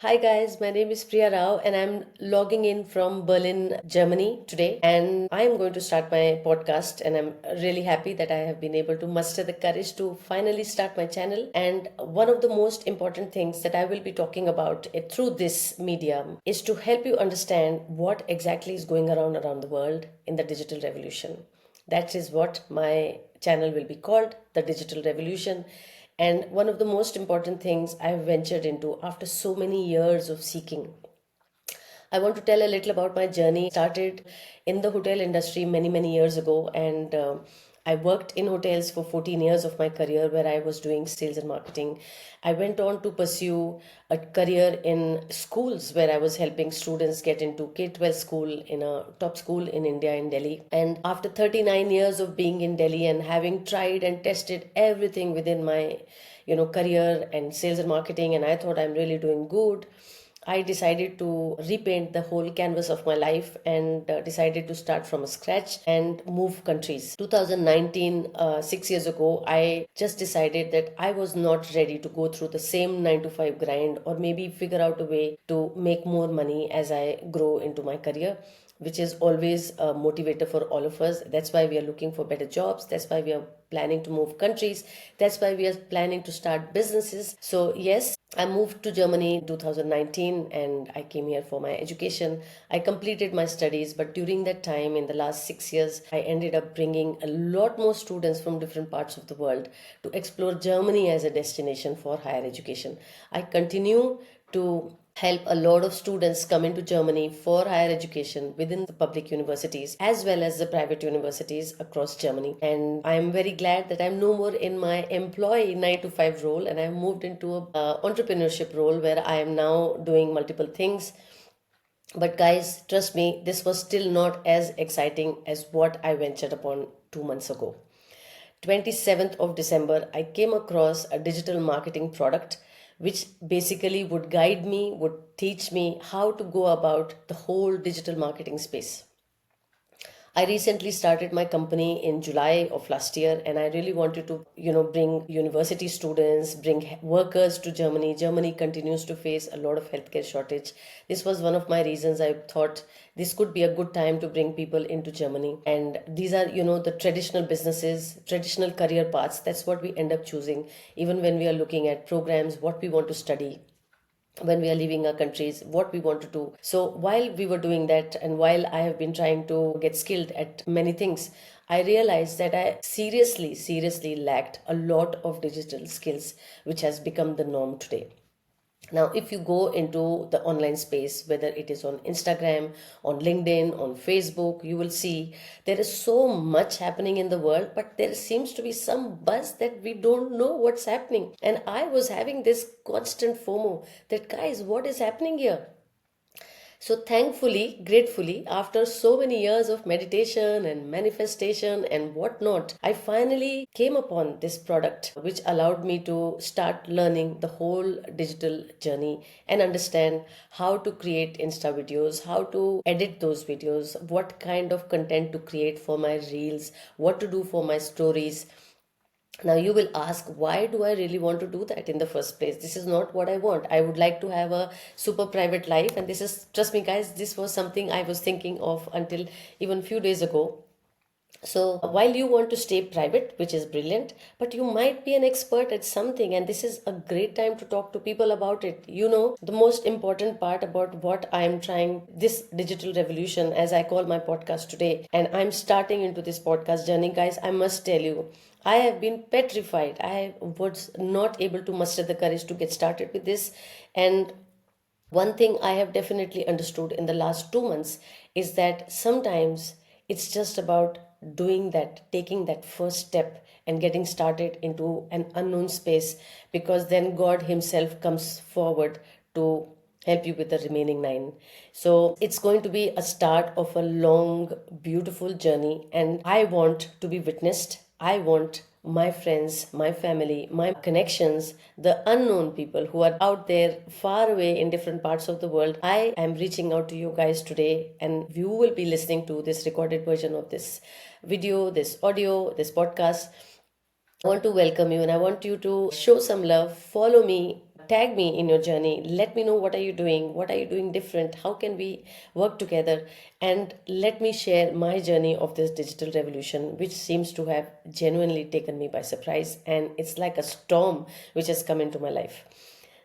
Hi guys, my name is Priya Rao and I'm logging in from Berlin, Germany today. And I'm going to start my podcast. And I'm really happy that I have been able to muster the courage to finally start my channel. And one of the most important things that I will be talking about through this medium is to help you understand what exactly is going around the world in the digital revolution. That is what my channel will be called, The Digital Revolution. And one of the most important things I've ventured into after so many years of seeking. I want to tell a little about my journey. Started in the hotel industry many years ago, and I worked in hotels for 14 years of my career where I was doing sales and marketing. I went on to pursue a career in schools where I was helping students get into K-12 school in a top school in India, in Delhi. And after 39 years of being in Delhi and having tried and tested everything within my career and sales and marketing, and I thought I'm really doing good. I decided to repaint the whole canvas of my life and decided to start from scratch and move countries. 2019, 6 years ago, I just decided that I was not ready to go through the same 9 to 5 grind or maybe figure out a way to make more money as I grow into my career, which is always a motivator for all of us. That's why we are looking for better jobs. That's why we are planning to move countries. That's why we are planning to start businesses. So, yes, I moved to Germany in 2019 and I came here for my education. I completed my studies, but during that time, in the last 6 years, I ended up bringing a lot more students from different parts of the world to explore Germany as a destination for higher education. I continue to help a lot of students come into Germany for higher education within the public universities as well as the private universities across Germany. And I'm very glad that I'm no more in my employee 9 to 5 role and I've moved into a entrepreneurship role where I am now doing multiple things. But guys, trust me, this was still not as exciting as what I ventured upon 2 months ago. 27th of December, I came across a digital marketing product which basically would guide me, would teach me how to go about the whole digital marketing space. I recently started my company in July of last year and I really wanted to, bring university students, bring workers to Germany. Germany continues to face a lot of healthcare shortage. This was one of my reasons I thought this could be a good time to bring people into Germany. And these are, the traditional businesses, traditional career paths. That's what we end up choosing, even when we are looking at programs, what we want to study when we are leaving our countries, what we want to do. So while we were doing that and while I have been trying to get skilled at many things, I realized that I seriously lacked a lot of digital skills, which has become the norm today. Now, if you go into the online space, whether it is on Instagram, on LinkedIn, on Facebook, you will see there is so much happening in the world, but there seems to be some buzz that we don't know what's happening. And I was having this constant FOMO that, guys, what is happening here? So, thankfully, gratefully, after so many years of meditation and manifestation and whatnot, I finally came upon this product which allowed me to start learning the whole digital journey and understand how to create Insta videos, how to edit those videos, what kind of content to create for my reels, what to do for my stories. Now, you will ask, why do I really want to do that in the first place? This is not what I want. I would like to have a super private life. And this is, trust me, guys, this was something I was thinking of until even few days ago. So, while you want to stay private, which is brilliant, but you might be an expert at something, and this is a great time to talk to people about it. The most important part about what I am trying, this digital revolution, as I call my podcast today, and I'm starting into this podcast journey, guys, I must tell you, I have been petrified. I was not able to muster the courage to get started with this. And one thing I have definitely understood in the last 2 months is that sometimes it's just about doing that, taking that first step and getting started into an unknown space, because then God Himself comes forward to help you with the remaining nine. So it's going to be a start of a long, beautiful journey, and I want to be witnessed. I want my friends, my family, my connections, the unknown people who are out there far away in different parts of the world. I am reaching out to you guys today, and you will be listening to this recorded version of this video, this audio, this podcast. I want to welcome you and I want you to show some love. Follow me, tag me in your journey. Let me know what are you doing, what are you doing different, how can we work together, and let me share my journey of this digital revolution, which seems to have genuinely taken me by surprise, and it's like a storm which has come into my life.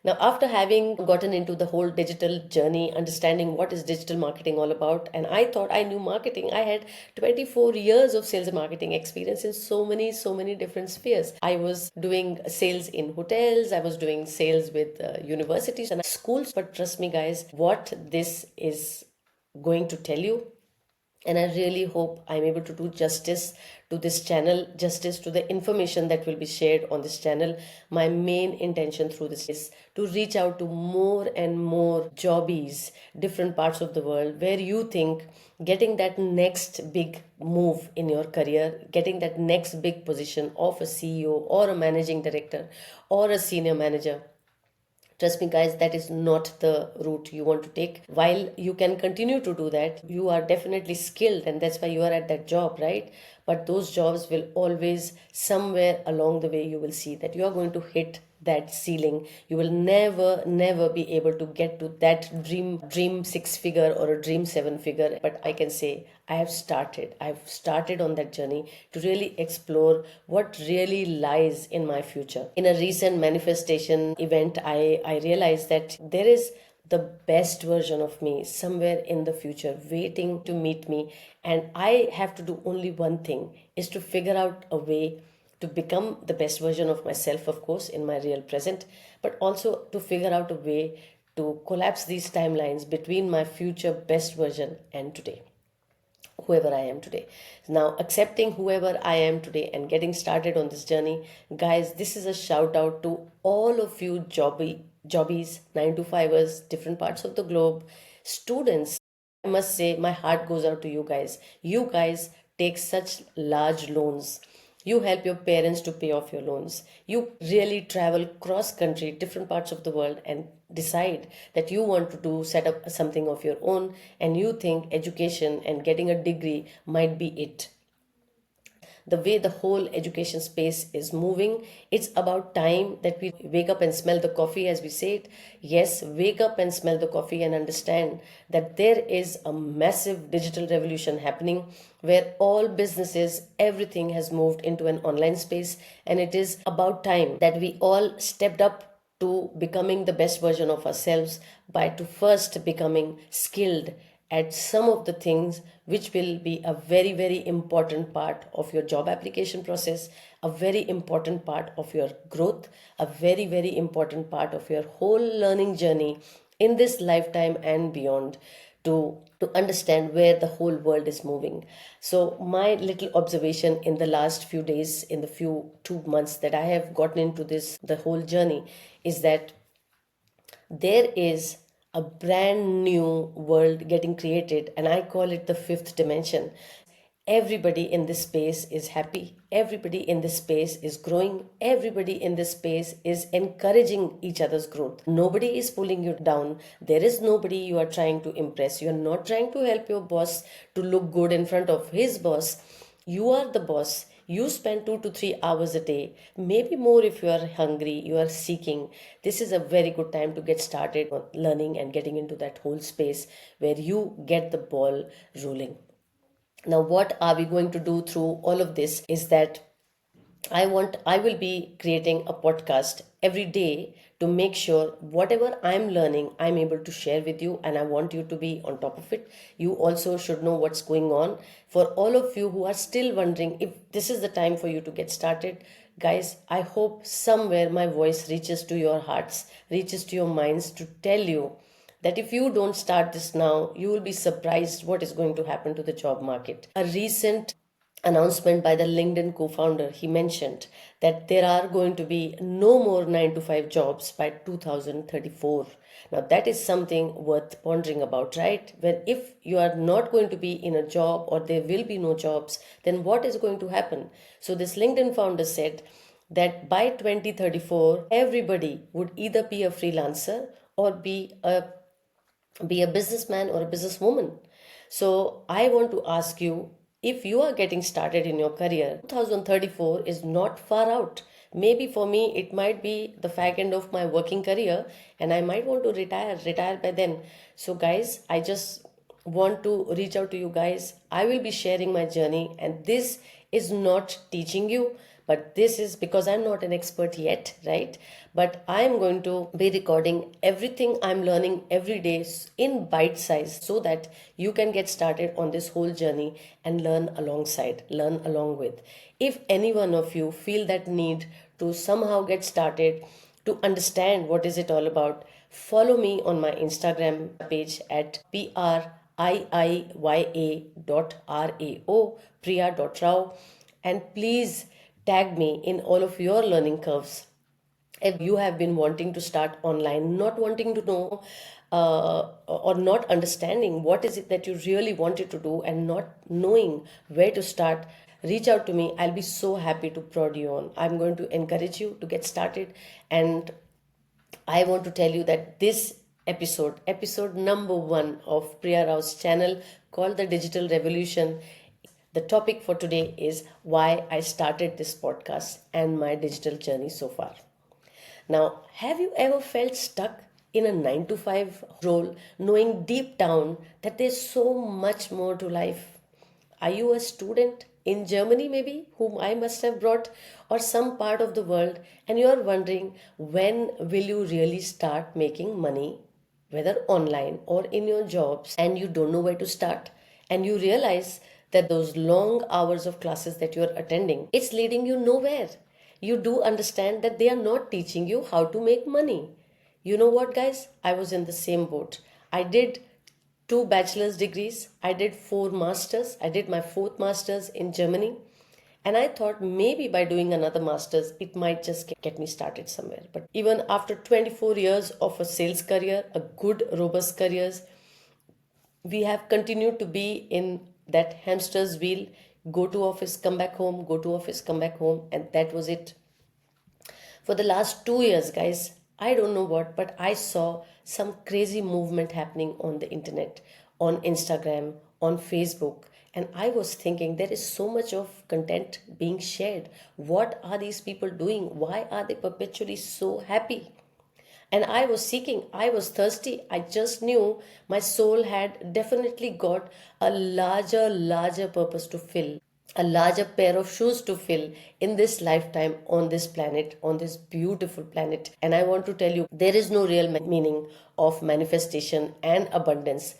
Now, after having gotten into the whole digital journey, understanding what is digital marketing all about, and I thought I knew marketing. I had 24 years of sales and marketing experience in so many different spheres. I was doing sales in hotels, I was doing sales with universities and schools. But trust me, guys, what this is going to tell you, and I really hope I'm able to do justice to this channel, justice to the information that will be shared on this channel. My main intention through this is to reach out to more and more jobbies, different parts of the world, where you think getting that next big move in your career, getting that next big position of a CEO or a managing director or a senior manager, trust me, guys, that is not the route you want to take. While you can continue to do that, you are definitely skilled, and that's why you are at that job, right? But those jobs will always, somewhere along the way, you will see that you are going to hit that ceiling. You will never be able to get to that dream six figure or a dream seven figure. But I can say I've started on that journey to really explore what really lies in my future. In a recent manifestation event, I realized that there is the best version of me somewhere in the future waiting to meet me, and I have to do only one thing, is to figure out a way to become the best version of myself, of course, in my real present, but also to figure out a way to collapse these timelines between my future best version and today, whoever I am today. Now, accepting whoever I am today and getting started on this journey, guys, this is a shout out to all of you jobbies, 9 to 5ers, different parts of the globe, students. I must say, my heart goes out to you guys. You guys take such large loans. You help your parents to pay off your loans. You really travel cross country, different parts of the world, and decide that you want to do set up something of your own, and you think education and getting a degree might be it. The way the whole education space is moving, it's about time that we wake up and smell the coffee, as we say it. Yes, wake up and smell the coffee and understand that there is a massive digital revolution happening where all businesses, everything has moved into an online space, and it is about time that we all stepped up to becoming the best version of ourselves by to first becoming skilled at some of the things which will be a very important part of your job application process, a very important part of your growth, a very important part of your whole learning journey in this lifetime and beyond, to understand where the whole world is moving. So my little observation in the last few days, in the few 2 months that I have gotten into this the whole journey, is that there is a brand new world getting created, and I call it the fifth dimension. Everybody in this space is happy, everybody in this space is growing, everybody in this space is encouraging each other's growth. Nobody is pulling you down. There is nobody you are trying to impress. You are not trying to help your boss to look good in front of his boss. You are the boss. You spend 2 to 3 hours a day, maybe more if you are hungry, you are seeking. This is a very good time to get started on learning and getting into that whole space where you get the ball rolling. Now, what are we going to do through all of this is that I will be creating a podcast every day to make sure whatever I'm learning, I'm able to share with you, and I want you to be on top of it. You also should know what's going on. For all of you who are still wondering if this is the time for you to get started, guys, I hope somewhere my voice reaches to your hearts, reaches to your minds to tell you that if you don't start this now, you will be surprised what is going to happen to the job market. A recent announcement by the LinkedIn co-founder, he mentioned that there are going to be no more 9 to 5 jobs by 2034. Now that is something worth pondering about, right? Where if you are not going to be in a job, or there will be no jobs, then what is going to happen? So this LinkedIn founder said that by 2034, everybody would either be a freelancer or be a businessman or a businesswoman. So I want to ask you, if you are getting started in your career, 2034 is not far out. Maybe for me, it might be the fag end of my working career, and I might want to retire by then. So, guys, I just want to reach out to you guys. I will be sharing my journey, and this is not teaching you, but this is because I'm not an expert yet, right? But I'm going to be recording everything I'm learning every day in bite size so that you can get started on this whole journey and learn along with. If any one of you feel that need to somehow get started, to understand what is it all about, follow me on my Instagram page at priya.rao, priya.rao, and please tag me in all of your learning curves. If you have been wanting to start online, not wanting to know or not understanding what is it that you really wanted to do and not knowing where to start, reach out to me. I'll be so happy to prod you on. I'm going to encourage you to get started, and I want to tell you that this episode number 1 of Priya Rao's channel called The Digital Revolution, the topic for today is why I started this podcast and my digital journey so far. Now, have you ever felt stuck in a 9 to 5 role, knowing deep down that there's so much more to life? Are you a student in Germany, maybe, whom I must have brought, or some part of the world, and you're wondering when will you really start making money, whether online or in your jobs, and you don't know where to start, and you realize that those long hours of classes that you're attending, it's leading you nowhere. You do understand that they are not teaching you how to make money. You know what, guys? I was in the same boat. I did 2 bachelor's degrees, I did 4 masters, I did my 4th master's in Germany. And I thought maybe by doing another master's, it might just get me started somewhere. But even after 24 years of a sales career, a good, robust career, we have continued to be in that hamster's wheel, go to office, come back home, go to office, come back home, and that was it. For the last 2 years, guys, I don't know what, but I saw some crazy movement happening on the internet, on Instagram, on Facebook. And I was thinking there is so much of content being shared. What are these people doing? Why are they perpetually so happy? And I was seeking, I was thirsty. I just knew my soul had definitely got a larger purpose to fill, a larger pair of shoes to fill in this lifetime on this planet, on this beautiful planet. And I want to tell you, there is no real meaning of manifestation and abundance.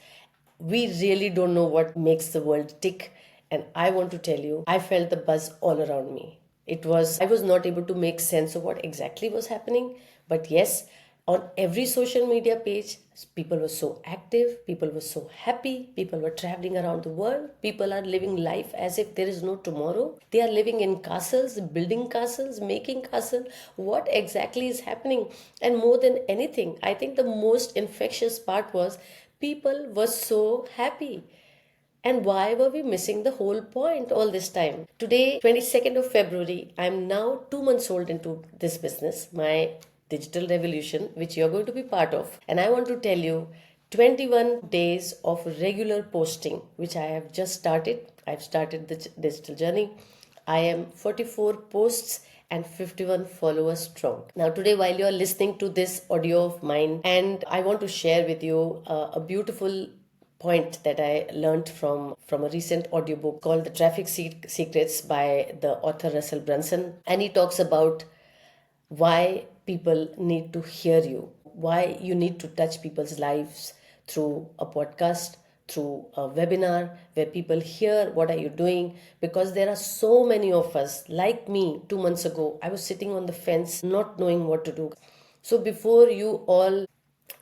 We really don't know what makes the world tick. And I want to tell you, I felt the buzz all around me. I was not able to make sense of what exactly was happening. But yes, on every social media page, people were so active, people were so happy, people were traveling around the world, people are living life as if there is no tomorrow. They are living in castles, building castles, making castles. What exactly is happening? And more than anything, I think the most infectious part was people were so happy. And why were we missing the whole point all this time? Today, 22nd of February, I'm now 2 months old into this business, my digital revolution, which you're going to be part of. And I want to tell you 21 days of regular posting, which I have just started. I've started the digital journey. I am 44 posts and 51 followers strong. Now, today, while you are listening to this audio of mine, and I want to share with you a beautiful point that I learned from a recent audiobook called The Traffic Secrets by the author Russell Brunson. And he talks about why people need to hear you, why you need to touch people's lives through a podcast, through a webinar where people hear what are you doing, because there are so many of us like me. 2 months ago, I was sitting on the fence not knowing what to do. So before you all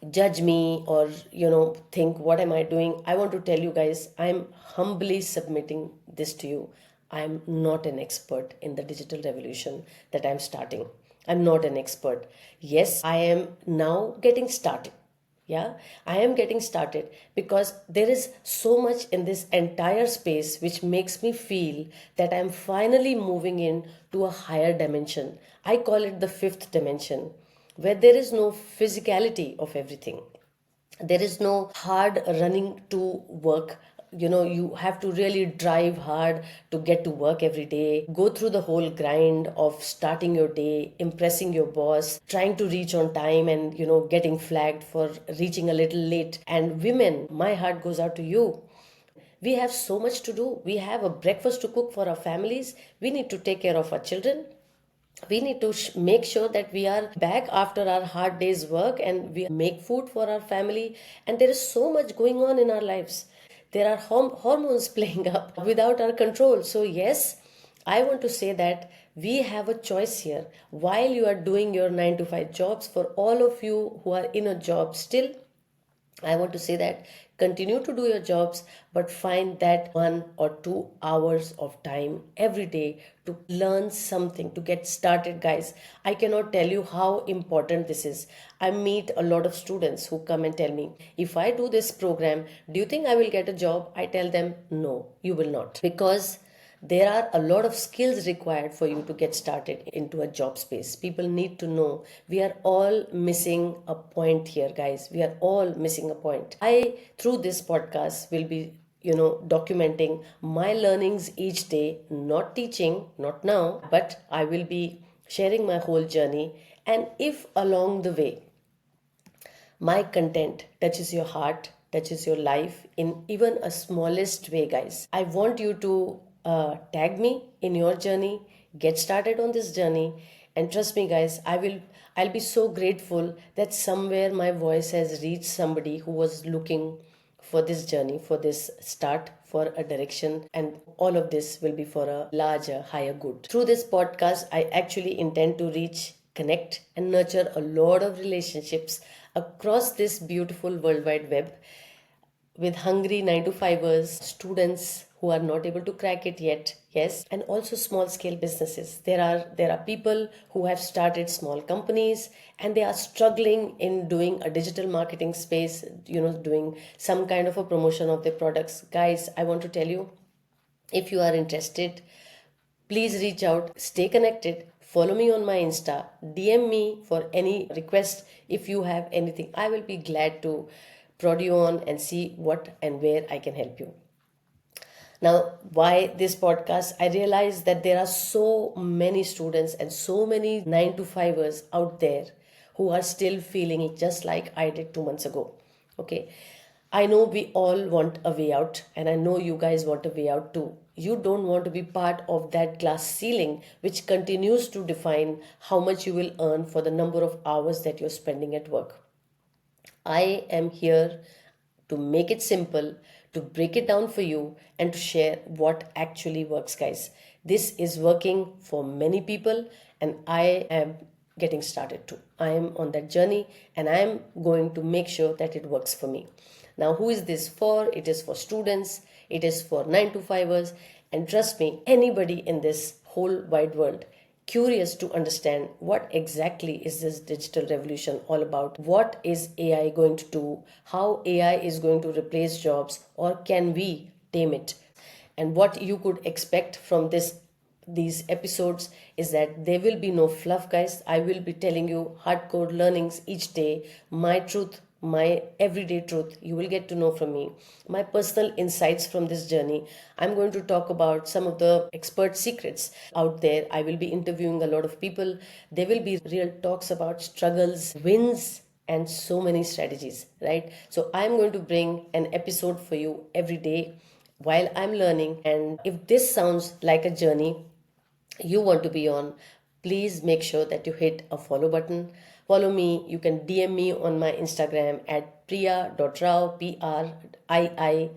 judge me or think what am I doing, I want to tell you guys, I'm humbly submitting this to you. I'm not an expert in the digital revolution that I'm starting. I'm not an expert. Yes, I am now getting started. Yeah, I am getting started because there is so much in this entire space which makes me feel that I'm finally moving in to a higher dimension. I call it the fifth dimension, where there is no physicality of everything. There is no hard running to work you have to really drive hard to get to work every day, go through the whole grind of starting your day, impressing your boss, trying to reach on time, and getting flagged for reaching a little late. And women, my heart goes out to you. We have so much to do. We have a breakfast to cook for our families. We need to take care of our children. We need to make sure that we are back after our hard day's work and we make food for our family. And there is so much going on in our lives. There are hormones playing up without our control. So, yes, I want to say that we have a choice here. While you are doing your 9 to 5 jobs, for all of you who are in a job still, I want to say that continue to do your jobs, but find that 1 or 2 hours of time every day to learn something, to get started, guys. I cannot tell you how important this is. I meet a lot of students who come and tell me, if I do this program, do you think I will get a job? I tell them, no, you will not. Because there are a lot of skills required for you to get started into a job space. People need to know. We are all missing a point here, guys. We are all missing a point. I, through this podcast, will be documenting my learnings each day, not teaching, not now, but I will be sharing my whole journey. And if along the way my content touches your heart, touches your life in even a smallest way, guys, I want you to tag me in your journey, get started on this journey, and trust me, guys, I'll be so grateful that somewhere my voice has reached somebody who was looking for this journey, for this start, for a direction, and all of this will be for a larger, higher good. Through this podcast, I actually intend to reach, connect, and nurture a lot of relationships across this beautiful World Wide Web with hungry 9 to 5ers, students who are not able to crack it yet, yes, and also small scale businesses. There are people who have started small companies and they are struggling in doing a digital marketing space, doing some kind of a promotion of their products. Guys, I want to tell you, if you are interested, please reach out, stay connected, follow me on my Insta, DM me for any request. If you have anything, I will be glad to prod you on and see what and where I can help you. Now, why this podcast? I realize that there are so many students and so many 9 to 5ers out there who are still feeling it just like I did 2 months ago. Okay. I know we all want a way out, and I know you guys want a way out too. You don't want to be part of that glass ceiling which continues to define how much you will earn for the number of hours that you're spending at work. I am here to make it simple, to break it down for you, and to share what actually works, guys. This is working for many people, and I am getting started too. I am on that journey, and I am going to make sure that it works for me. Now, who is this for? It is for students, it is for 9 to 5ers, and trust me, anybody in this whole wide world curious to understand what exactly is this digital revolution all about. What is AI going to do? How AI is going to replace jobs, or can we tame it? And what you could expect from these episodes is that there will be no fluff, guys. I will be telling you hardcore learnings each day, my truth, my everyday truth. You will get to know from me my personal insights from this journey. I'm going to talk about some of the expert secrets out there. I will be interviewing a lot of people. There will be real talks about struggles, wins, and so many strategies, right? So I'm going to bring an episode for you every day while I'm learning. And if this sounds like a journey you want to be on, please make sure that you hit a follow button. Follow me. You can DM me on my Instagram at priya.rao, priiya.rao,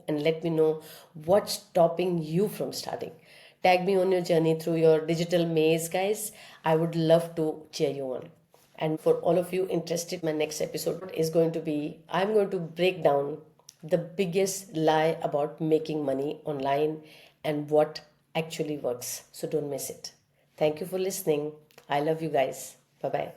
and let me know what's stopping you from starting. Tag me on your journey through your digital maze, guys. I would love to cheer you on. And for all of you interested, my next episode is going to be, I'm going to break down the biggest lie about making money online and what actually works. So don't miss it. Thank you for listening. I love you guys. Bye bye.